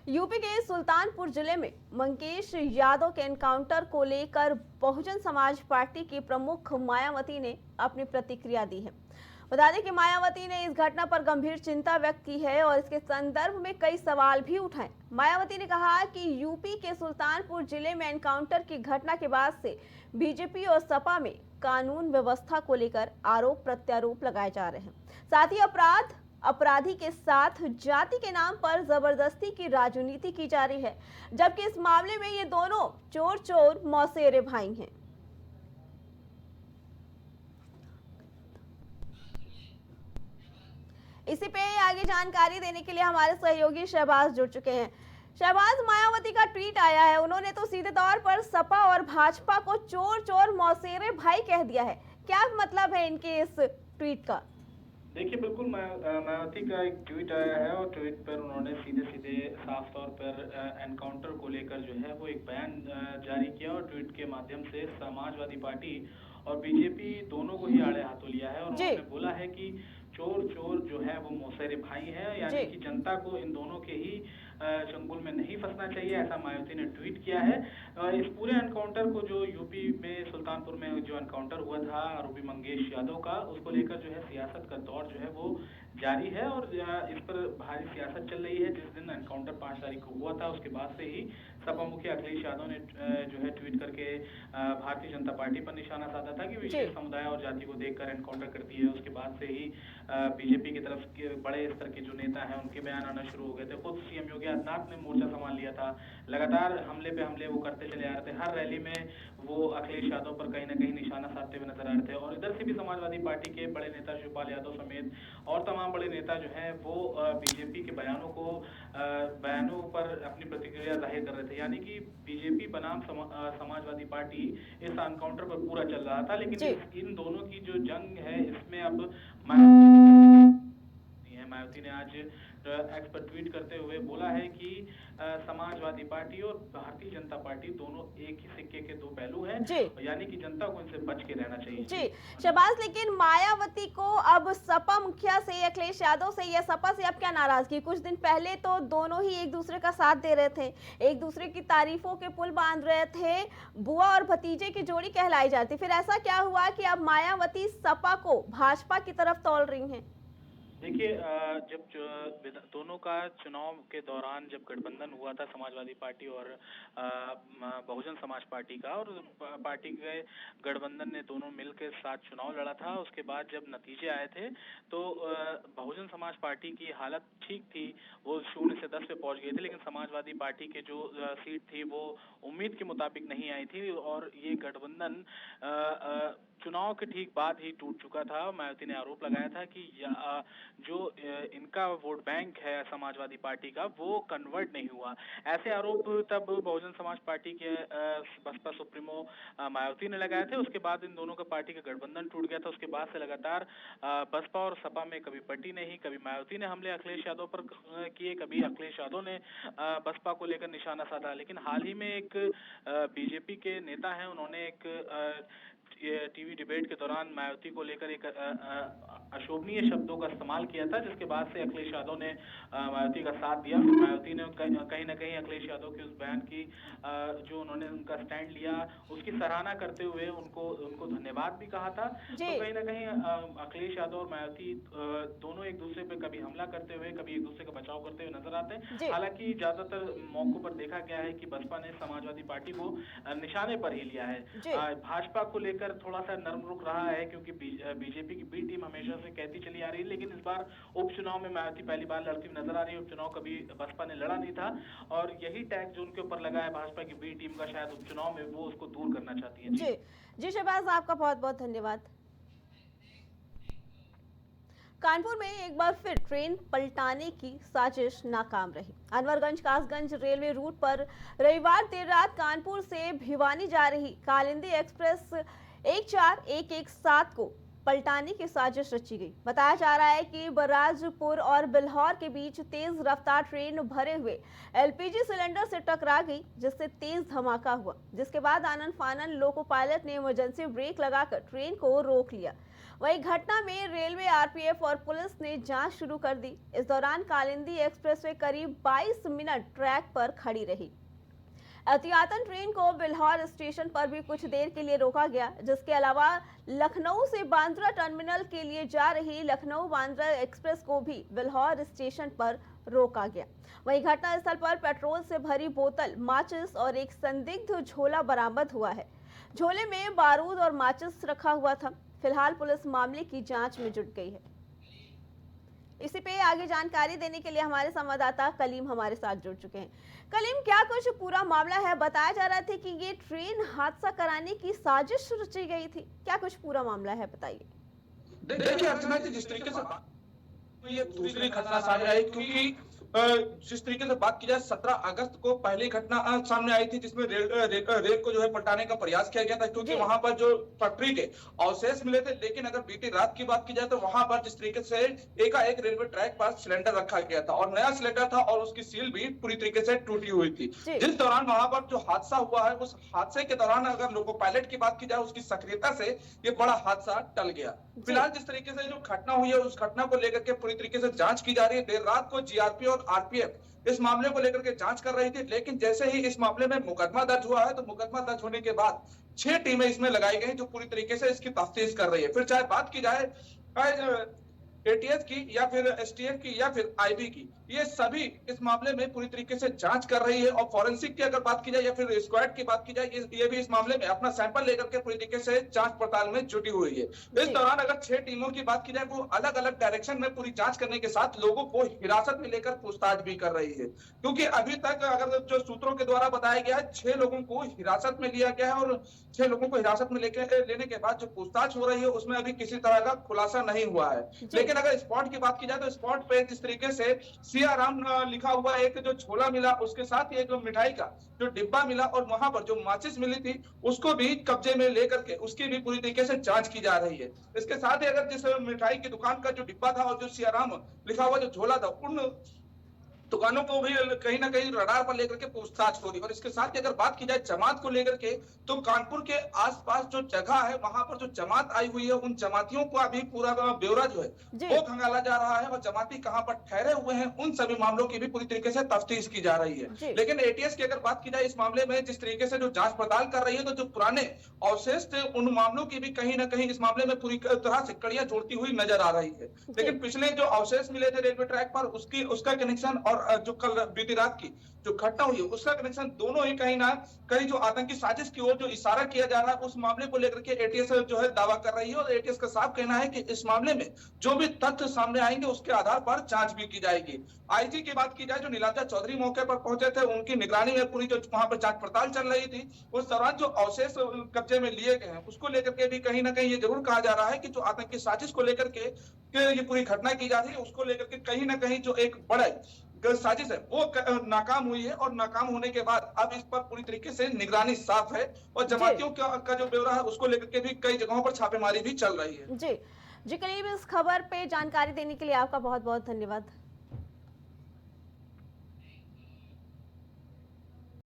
UP के सुल्तानपुर जिले में मंगेश यादव के एनकाउंटर को लेकर बहुजन समाज पार्टी की प्रमुख मायावती ने अपनी प्रतिक्रिया दी है। बता दें कि मायावती ने इस घटना पर गंभीर चिंता व्यक्त की है और इसके संदर्भ में कई सवाल भी उठाए। मायावती ने कहा कि यूपी के सुल्तानपुर जिले में एनकाउंटर की घटना के बाद से बीजेपी और सपा में कानून व्यवस्था को लेकर आरोप प्रत्यारोप लगाए जा रहे हैं। साथ ही अपराधी के साथ जाति के नाम पर जबरदस्ती की राजनीति की जा रही है, जबकि इस मामले में ये दोनों चोर मौसेरे भाई हैं। इसी पे आगे जानकारी देने के लिए हमारे सहयोगी शहबाज जुड़ चुके हैं। शहबाज, मायावती का ट्वीट आया है, उन्होंने तो सीधे तौर पर सपा और भाजपा को चोर मौसेरे भाई कह दिया है। क्या मतलब है इनके इस ट्वीट का? देखिए, बिल्कुल मायावती का एक ट्वीट आया है और ट्वीट पर उन्होंने सीधे साफ तौर पर एनकाउंटर को लेकर जो है वो एक बयान जारी किया और ट्वीट के माध्यम से समाजवादी पार्टी और बीजेपी दोनों को ही आड़े हाथों लिया है और उन्होंने बोला है कि चोर जो है वो मौसेरे भाई हैं, यानी कि जनता को इन दोनों के ही चंगुल में नहीं फंसना चाहिए, ऐसा मायावती ने ट्वीट किया है। इस पूरे एनकाउंटर को जो यूपी में सुल्तानपुर में जो एनकाउंटर हुआ था आरोपी मंगेश यादव का, उसको लेकर जो है सियासत का दौर जो है वो जारी है और इस पर भारी सियासत चल रही है। जिस दिन एनकाउंटर 5 तारीख को हुआ था उसके बाद से ही सपा मुखिया अखिलेश यादव ने जो है ट्वीट करके भारतीय जनता पार्टी पर निशाना साधा था कि विशेष समुदाय और जाति को देखकर एनकाउंटर करती है। उसके बाद से ही बीजेपी की तरफ के बड़े स्तर के जो नेता हैं उनके बयान आना शुरू हो गए थे। खुद सीएम योगी आदित्यनाथ ने मोर्चा संभाल लिया था, लगातार हमले पे हमले वो करते चले आ रहे थे। हर रैली में वो अखिलेश यादव पर कहीं ना कहीं निशाना साधते हुए नजर आ रहे थे और इधर से भी समाजवादी पार्टी के बड़े नेता शिवपाल यादव समेत और तमाम बड़े नेता जो हैं वो बीजेपी के बयानों पर अपनी प्रतिक्रिया जाहिर कर रहे थे, यानी कि बीजेपी बनाम समाजवादी पार्टी इस एनकाउंटर पर पूरा चल रहा था। लेकिन इन दोनों की जो जंग है इसमें अब मायावती ने आज एक्स पर ट्वीट करते हुए बोला है कि समाजवादी पार्टी और भारतीय जनता पार्टी दोनों एक ही सिक्के के दो पहलू हैं, यानी कि जनता को इनसे बच के रहना चाहिए। जी शहबाज, लेकिन मायावती को अब सपा मुखिया से, अखिलेश यादव से या सपा से अब क्या नाराजगी? कुछ दिन पहले तो दोनों ही एक दूसरे का साथ दे रहे थे, एक दूसरे की तारीफों के पुल बांध रहे थे, बुआ और भतीजे की जोड़ी कहलाई जाती। फिर ऐसा क्या हुआ कि अब मायावती सपा को भाजपा की तरफ तौल रही हैं? देखिए, जब दोनों का चुनाव के दौरान जब गठबंधन हुआ था समाजवादी पार्टी और बहुजन समाज पार्टी का, और पार्टी के गठबंधन ने दोनों मिलकर साथ चुनाव लड़ा था। उसके बाद जब नतीजे आए थे तो बहुजन समाज पार्टी की हालत ठीक थी, वो 0 से 10 पे पहुंच गई थी, लेकिन समाजवादी पार्टी के जो सीट थी वो उम्मीद के मुताबिक नहीं आई थी और ये गठबंधन चुनाव के ठीक बाद ही टूट चुका था। मायावती ने आरोप लगाया था कि जो इनका वोट बैंक है समाजवादी पार्टी का वो कन्वर्ट नहीं हुआ। ऐसे आरोप तब बहुजन समाज पार्टी के बसपा सुप्रीमो मायावती ने लगाए थे। उसके बाद इन दोनों का पार्टी का गठबंधन टूट गया था। उसके बाद से लगातार बसपा और सपा में कभी पट्टी नहीं, कभी मायावती ने हमले अखिलेश यादव पर किए, कभी अखिलेश यादव ने बसपा को लेकर निशाना साधा। लेकिन हाल ही में एक बीजेपी के नेता हैं, उन्होंने एक टीवी डिबेट के दौरान मायावती को लेकर एक अशोभनीय शब्दों का इस्तेमाल किया था, जिसके बाद से अखिलेश यादव ने मायावती का साथ दिया। मायावती ने कहीं ना कहीं अखिलेश यादव के उस बयान की जो उन्होंने उनका स्टैंड लिया उसकी सराहना करते हुए उनको धन्यवाद भी कहा था। तो कहीं ना कहीं अखिलेश यादव और मायावती दोनों एक दूसरे पे कभी हमला करते हुए, कभी एक दूसरे का बचाव करते हुए नजर आते हैं। हालांकि ज्यादातर मौकों पर देखा गया है कि बसपा ने समाजवादी पार्टी को निशाने पर ही लिया है। भाजपा को लेकर थोड़ा सा नरम रुख रहा है क्योंकि बीजेपी की बी टीम हमेशा से कहती चली आ रही है, लेकिन इस बार उपचुनाव में मायावती पहली बार लड़ती हुई नजर आ रही है। उपचुनाव कभी बसपा ने लड़ा नहीं था और यही टैग जो उनके ऊपर लगा है भाजपा की बी टीम का, शायद उपचुनाव में वो उसको दूर करना चाहती है। जी शहबाज, आपका बहुत बहुत धन्यवाद। कानपुर में एक बार फिर ट्रेन पलटाने की साजिश नाकाम रही। अनवरगंज कासगंज रेलवे रूट पर रविवार देर रात कानपुर से भिवानी जा रही कालिंदी एक्सप्रेस 14117 को पलटाने की साजिश रची गई। बताया जा रहा है कि बराजपुर और बिल्हौर के बीच तेज रफ्तार ट्रेन भरे हुए एलपीजी सिलेंडर से टकरा गई, जिससे तेज धमाका हुआ, जिसके बाद आनन फानन लोको पायलट ने इमरजेंसी ब्रेक लगाकर ट्रेन को रोक लिया। वहीं घटना में रेलवे, आरपीएफ और पुलिस ने जांच शुरू कर दी। इस दौरान कालिंदी एक्सप्रेसवे करीब 22 मिनट ट्रैक पर खड़ी रही। एहतियातन ट्रेन को बिल्हौर स्टेशन पर भी कुछ देर के लिए रोका गया, जिसके अलावा लखनऊ से बांद्रा टर्मिनल के लिए जा रही लखनऊ बांद्रा एक्सप्रेस को भी बिल्हौर स्टेशन पर रोका गया। वहीं घटनास्थल पर पेट्रोल से भरी बोतल, माचिस और एक संदिग्ध झोला बरामद हुआ है। झोले में बारूद और माचिस रखा हुआ था। फिलहाल पुलिस मामले की जांच में जुट गई है। इसी पे आगे जानकारी देने के लिए हमारे संवाददाता कलीम हमारे साथ जुड़ चुके हैं। कलीम, क्या कुछ पूरा मामला है? बताया जा रहा था कि ये ट्रेन हादसा कराने की साजिश रची गई थी, क्या कुछ पूरा मामला है, बताइए। देखिए अर्चना जी, जिस तरीके से ये दूसरी घटना सामने आई, क्योंकि जिस तरीके से बात की जाए 17 अगस्त को पहली घटना सामने आई थी, जिसमें रेल को जो है पलटाने का प्रयास किया गया था, क्योंकि वहां पर जो पटरी के अवशेष मिले थे। लेकिन अगर बीती रात की बात की जाए तो वहां पर जिस तरीके से एकाएक रेलवे ट्रैक पर सिलेंडर रखा गया था और नया सिलेंडर था और उसकी सील भी पूरी तरीके से टूटी हुई थी। जिस दौरान वहां पर जो हादसा हुआ है, उस हादसे के दौरान अगर लोको पायलट की बात की जाए, उसकी सक्रियता से ये बड़ा हादसा टल गया। फिलहाल जिस तरीके से जो घटना हुई है, उस घटना को लेकर के पूरी तरीके से जांच की जा रही है। देर रात को जीआरपी और आरपीएफ इस मामले को लेकर के जांच कर रही थी, लेकिन जैसे ही इस मामले में मुकदमा दर्ज हुआ है, तो मुकदमा दर्ज होने के बाद 6 टीमें इसमें लगाई गई जो पूरी तरीके से इसकी तफ्तीश कर रही है। फिर चाहे बात की जाए एटीएस की या फिर एसटीएफ की या फिर आईबी की, ये सभी इस मामले में पूरी तरीके से जांच कर रही है। और फॉरेंसिक की अगर बात की जाए या फिर स्क्वाड की बात की जाए, ये भी इस मामले में अपना सैंपल लेकर के पूरी तरीके से जांच पड़ताल में जुटी हुई है। इस दौरान अगर 6 टीमों की बात की जाए, वो अलग अलग डायरेक्शन में पूरी जांच करने के साथ लोगों को हिरासत में लेकर पूछताछ भी कर रही है, क्योंकि अभी तक अगर जो सूत्रों के द्वारा बताया गया है, 6 लोगों को हिरासत में लिया गया है और 6 लोगों को हिरासत में लेने के बाद जो पूछताछ हो रही है, उसमें अभी किसी तरह का खुलासा नहीं हुआ है। लेकिन अगर स्पॉट की बात की जाए तो स्पॉट पे जिस तरीके से सियाराम लिखा हुआ एक जो झोला मिला, उसके साथ ही एक मिठाई का जो डिब्बा मिला और वहां पर जो माचिस मिली थी, उसको भी कब्जे में लेकर के उसकी भी पूरी तरीके से जांच की जा रही है। इसके साथ ही अगर जिस मिठाई की दुकान का जो डिब्बा था और जो सियाराम लिखा हुआ जो झोला था, उन दुकानों को भी कहीं ना कहीं रडार पर लेकर के पूछताछ हो रही। और इसके साथ ही अगर बात की जाए जमात को लेकर के, तो कानपुर के आसपास जो जगह है, वहां पर जो जमात आई हुई है, उन जमातियों को अभी पूरा ब्यौरा जो है वो खंगाला जा रहा है और जमाती कहां पर ठहरे हुए हैं, उन सभी मामलों की भी पूरी तरीके से तफ्तीश की जा रही है। लेकिन एटीएस की अगर बात की जाए इस मामले में जिस तरीके से जो जांच पड़ताल कर रही है, तो जो पुराने अवशेष थे, उन मामलों की भी कहीं ना कहीं इस मामले में पूरी तरह से कड़ियां जोड़ती हुई नजर आ रही है। लेकिन पिछले जो अवशेष मिले थे रेलवे ट्रैक पर, उसका कनेक्शन और जो कल बीती रात की जो घटना हुई है, उसका कनेक्शन दोनों ही कहीं ना कहीं जो आतंकी साजिश की ओर जो इशारा किया जा रहा है, उस मामले को लेकर के एटीएस जो है दावा कर रही है। और एटीएस का साफ कहना है कि इस मामले में जो भी तथ्य सामने आएंगे, उसके आधार पर जांच भी की जाएगी। आईजी की बात की जाए, जो नीलाब्जा चौधरी मौके पर पहुंचे थे, उनकी निगरानी में पूरी जो वहां पर जांच पड़ताल चल रही थी, उस दौरान जो अवशेष कब्जे में लिए गए हैं, उसको लेकर के भी कहीं ना कहीं ये जरूर कहा जा रहा है कि जो आतंकी साजिश को लेकर के ये पूरी घटना की जा रही है, उसको लेकर के कहीं ना कहीं जो एक बड़ा साजिश है वो नाकाम हुई है। और नाकाम होने के बाद अब इस पर पूरी तरीके से निगरानी साफ है और जमातियों का जो ब्यौरा है, उसको लेकर के भी कई जगहों पर छापेमारी भी चल रही है। जी करीब इस खबर पे जानकारी देने के लिए आपका बहुत बहुत धन्यवाद।